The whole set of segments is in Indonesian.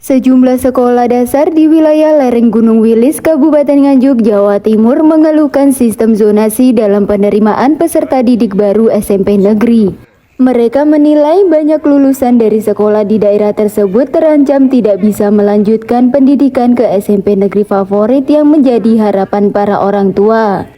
Sejumlah sekolah dasar di wilayah lereng Gunung Wilis, Kabupaten Nganjuk, Jawa Timur mengeluhkan sistem zonasi dalam penerimaan peserta didik baru SMP negeri. Mereka menilai banyak lulusan dari sekolah di daerah tersebut terancam tidak bisa melanjutkan pendidikan ke SMP negeri favorit yang menjadi harapan para orang tua.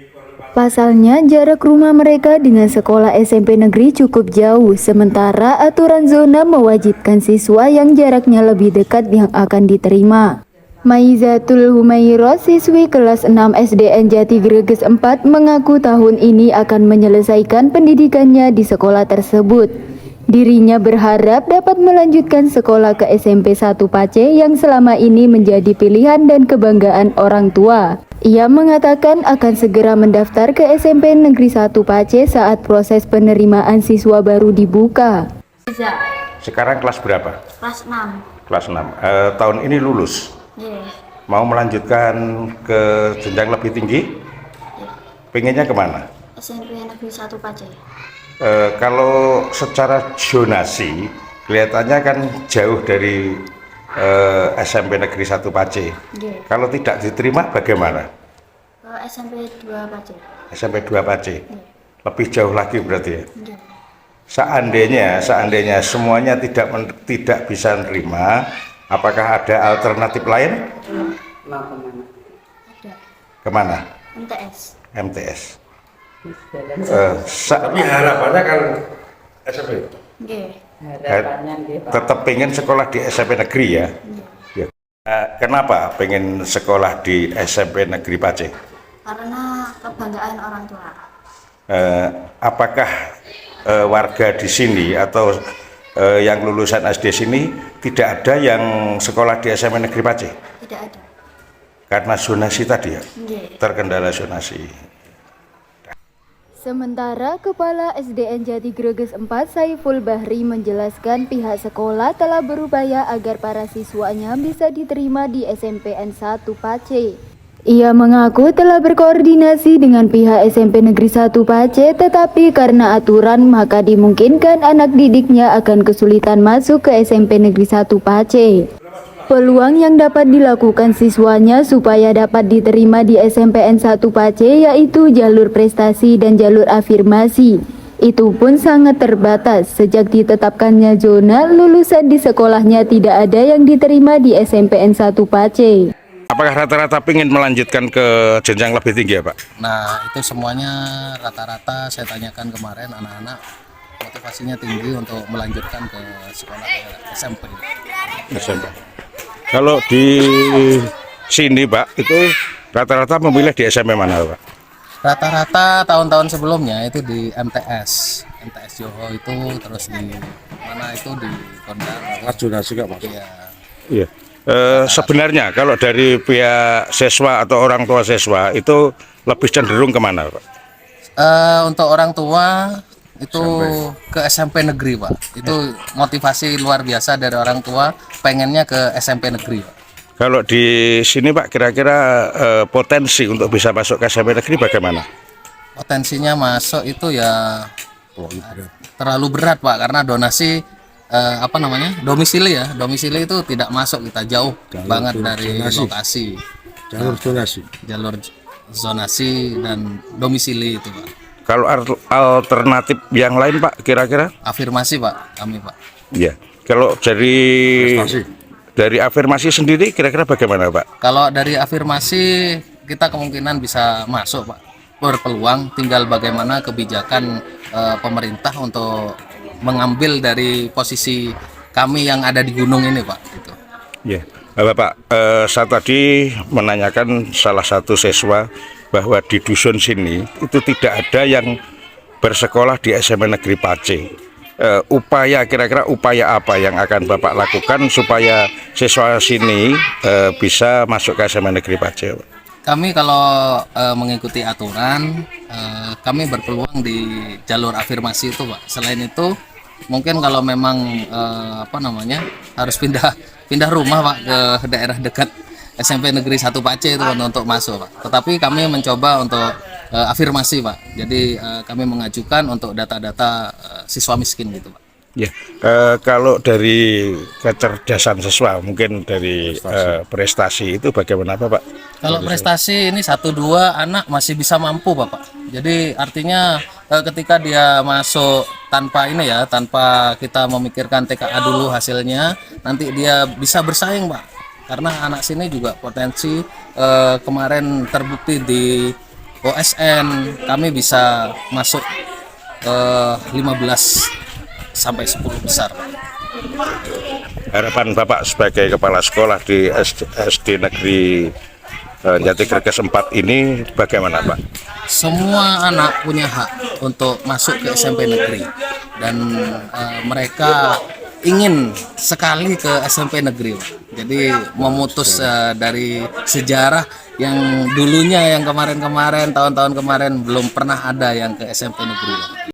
Pasalnya, jarak rumah mereka dengan sekolah SMP negeri cukup jauh, sementara aturan zona mewajibkan siswa yang jaraknya lebih dekat yang akan diterima. Maizatul Humairah, siswi kelas 6 SDN Jati Greges 4, mengaku tahun ini akan menyelesaikan pendidikannya di sekolah tersebut. Dirinya berharap dapat melanjutkan sekolah ke SMP 1 Pace yang selama ini menjadi pilihan dan kebanggaan orang tua. Ia mengatakan akan segera mendaftar ke SMP Negeri 1 Pace saat proses penerimaan siswa baru dibuka. Sekarang kelas berapa? Kelas 6. Kelas 6. Tahun ini lulus. Yeah. Mau melanjutkan ke jenjang lebih tinggi? Pengennya kemana? SMP Negeri 1 Pace. Kalau secara zonasi, kelihatannya kan jauh dari SMP Negeri 1 Pace. Yeah. Kalau tidak diterima bagaimana? SMP 2 Pace. SMP 2 Pace. Lebih jauh lagi berarti ya? Yeah. Seandainya semuanya tidak bisa menerima, apakah ada alternatif lain? Ada. Kemana? MTS. MTS. Tapi harapannya kan SMP. Yeah. Tetap pengen sekolah di SMP negeri ya? Ya. Kenapa pengen sekolah di SMP negeri Pace? Karena kebanggaan orang tua. Apakah warga di sini atau yang lulusan SD sini tidak ada yang sekolah di SMP negeri Pace? Tidak ada. Karena zonasi tadi ya? Yeah. Terkendala zonasi. Sementara Kepala SDN Jati Greges 4 Saiful Bahri menjelaskan pihak sekolah telah berupaya agar para siswanya bisa diterima di SMPN 1 Pace. Ia mengaku telah berkoordinasi dengan pihak SMP Negeri 1 Pace, tetapi karena aturan maka dimungkinkan anak didiknya akan kesulitan masuk ke SMP Negeri 1 Pace. Peluang yang dapat dilakukan siswanya supaya dapat diterima di SMPN 1 Pace yaitu jalur prestasi dan jalur afirmasi. Itu pun sangat terbatas. Sejak ditetapkannya zona, lulusan di sekolahnya tidak ada yang diterima di SMPN 1 Pace. Apakah rata-rata ingin melanjutkan ke jenjang lebih tinggi ya Pak? Nah itu semuanya rata-rata saya tanyakan kemarin, anak-anak motivasinya tinggi untuk melanjutkan ke sekolah ke SMP. SMP. Kalau di sini Pak, itu rata-rata memilih di SMP mana Pak? Rata-rata tahun-tahun sebelumnya itu di MTS Johor itu, terus di mana itu di Kondang. Zonasi nggak Mas? Iya. Iya. Sebenarnya kalau dari pihak siswa atau orang tua siswa itu lebih cenderung kemana Pak? Untuk orang tua itu ke SMP negeri Pak. Itu motivasi luar biasa dari orang tua, pengennya ke SMP negeri Pak. Kalau di sini Pak, kira-kira potensi untuk bisa masuk ke SMP negeri bagaimana? Potensinya masuk itu ya terlalu berat Pak, karena donasi domisili itu tidak masuk, kita jauh banget dari lokasi. Jalur zonasi dan domisili itu Pak. Kalau alternatif yang lain Pak, kira-kira? Afirmasi Pak, kami Pak. Iya. Kalau dari afirmasi sendiri kira-kira bagaimana Pak? Kalau dari afirmasi kita kemungkinan bisa masuk Pak, berpeluang, tinggal bagaimana kebijakan pemerintah untuk mengambil dari posisi kami yang ada di gunung ini Pak. Gitu. Ya, Bapak, saya tadi menanyakan salah satu siswa bahwa di dusun sini itu tidak ada yang bersekolah di SMP Negeri Pace. Kira-kira upaya apa yang akan Bapak lakukan supaya siswa sini bisa masuk ke SMP Negeri Pace? Kami kalau mengikuti aturan, kami berpeluang di jalur afirmasi itu Pak. Selain itu, mungkin kalau memang harus pindah rumah Pak ke daerah dekat SMP Negeri 1 Pace itu untuk masuk Pak. Tetapi kami mencoba untuk afirmasi Pak. Jadi kami mengajukan untuk data-data siswa miskin gitu Pak. Ya, kalau dari kecerdasan siswa, mungkin dari prestasi itu bagaimana Pak? Kalau prestasi ini 1-2 anak masih bisa mampu Bapak. Jadi artinya ketika dia masuk tanpa ini ya, tanpa kita memikirkan TKA dulu hasilnya, nanti dia bisa bersaing Pak. Karena anak sini juga potensi kemarin terbukti di OSN kami bisa masuk 15 sampai 10 besar. Harapan Bapak sebagai kepala sekolah di SD Negeri Jati Greges 4 ini bagaimana Pak? Semua anak punya hak untuk masuk ke SMP negeri dan mereka ingin sekali ke SMP negeri Pak. Jadi memutus dari sejarah yang dulunya yang kemarin-kemarin tahun-tahun kemarin belum pernah ada yang ke SMP negeri Pak.